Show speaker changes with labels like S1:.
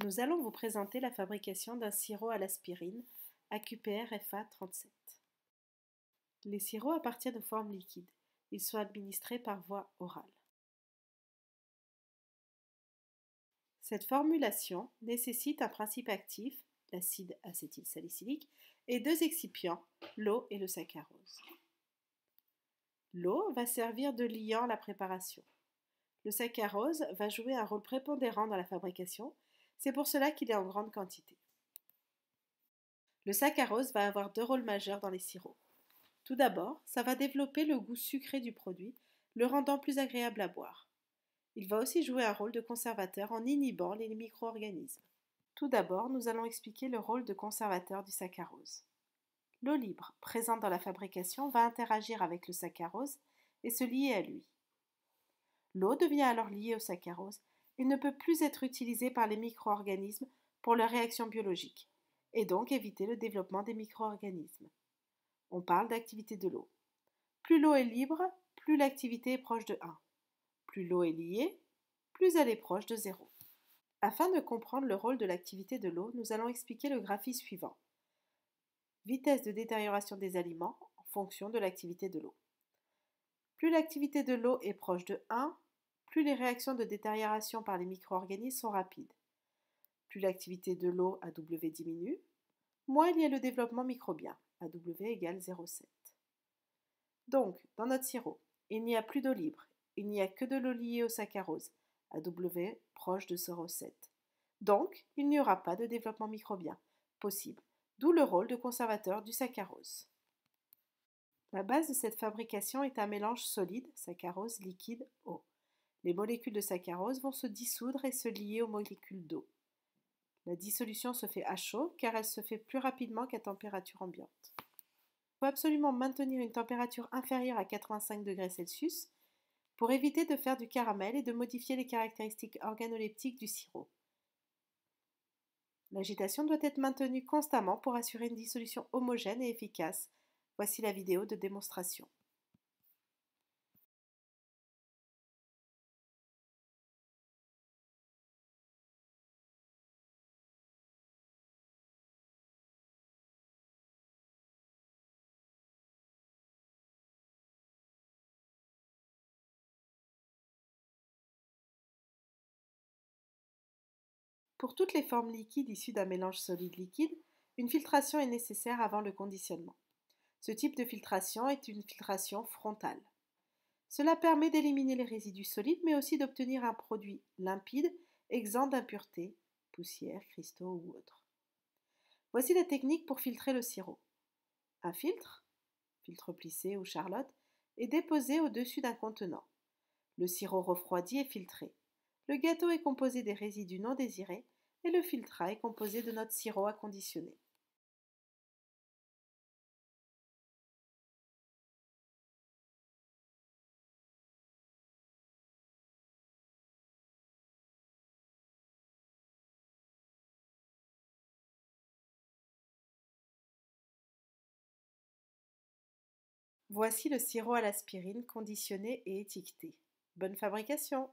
S1: Nous allons vous présenter la fabrication d'un sirop à l'aspirine, AQPR FA37. Les sirops appartiennent aux formes liquides. Ils sont administrés par voie orale. Cette formulation nécessite un principe actif, l'acide acétylsalicylique, et deux excipients, l'eau et le saccharose. L'eau va servir de liant à la préparation. Le saccharose va jouer un rôle prépondérant dans la fabrication, c'est pour cela qu'il est en grande quantité. Le saccharose va avoir deux rôles majeurs dans les sirops. Tout d'abord, ça va développer le goût sucré du produit, le rendant plus agréable à boire. Il va aussi jouer un rôle de conservateur en inhibant les micro-organismes. Tout d'abord, nous allons expliquer le rôle de conservateur du saccharose. L'eau libre, présente dans la fabrication, va interagir avec le saccharose et se lier à lui. L'eau devient alors liée au saccharose et ne peut plus être utilisée par les micro-organismes pour leur réaction biologique, et donc éviter le développement des micro-organismes. On parle d'activité de l'eau. Plus l'eau est libre, plus l'activité est proche de 1. Plus l'eau est liée, plus elle est proche de 0. Afin de comprendre le rôle de l'activité de l'eau, nous allons expliquer le graphique suivant. Vitesse de détérioration des aliments en fonction de l'activité de l'eau. Plus l'activité de l'eau est proche de 1, plus les réactions de détérioration par les micro-organismes sont rapides. Plus l'activité de l'eau à W diminue, moins il y a le développement microbien, à W égale 0,7. Donc, dans notre sirop, il n'y a plus d'eau libre, il n'y a que de l'eau liée au saccharose, à W proche de 0,7. Donc, il n'y aura pas de développement microbien possible, d'où le rôle de conservateur du saccharose. La base de cette fabrication est un mélange solide, saccharose, liquide, eau. Les molécules de saccharose vont se dissoudre et se lier aux molécules d'eau. La dissolution se fait à chaud car elle se fait plus rapidement qu'à température ambiante. Il faut absolument maintenir une température inférieure à 85 degrés Celsius pour éviter de faire du caramel et de modifier les caractéristiques organoleptiques du sirop. L'agitation doit être maintenue constamment pour assurer une dissolution homogène et efficace. Voici la vidéo de démonstration. Pour toutes les formes liquides issues d'un mélange solide-liquide, une filtration est nécessaire avant le conditionnement. Ce type de filtration est une filtration frontale. Cela permet d'éliminer les résidus solides, mais aussi d'obtenir un produit limpide, exempt d'impuretés, poussière, cristaux ou autres. Voici la technique pour filtrer le sirop. Un filtre plissé ou charlotte, est déposé au-dessus d'un contenant. Le sirop refroidi est filtré. Le gâteau est composé des résidus non désirés et le filtrat est composé de notre sirop à conditionner. Voici le sirop à l'aspirine conditionné et étiqueté. Bonne fabrication!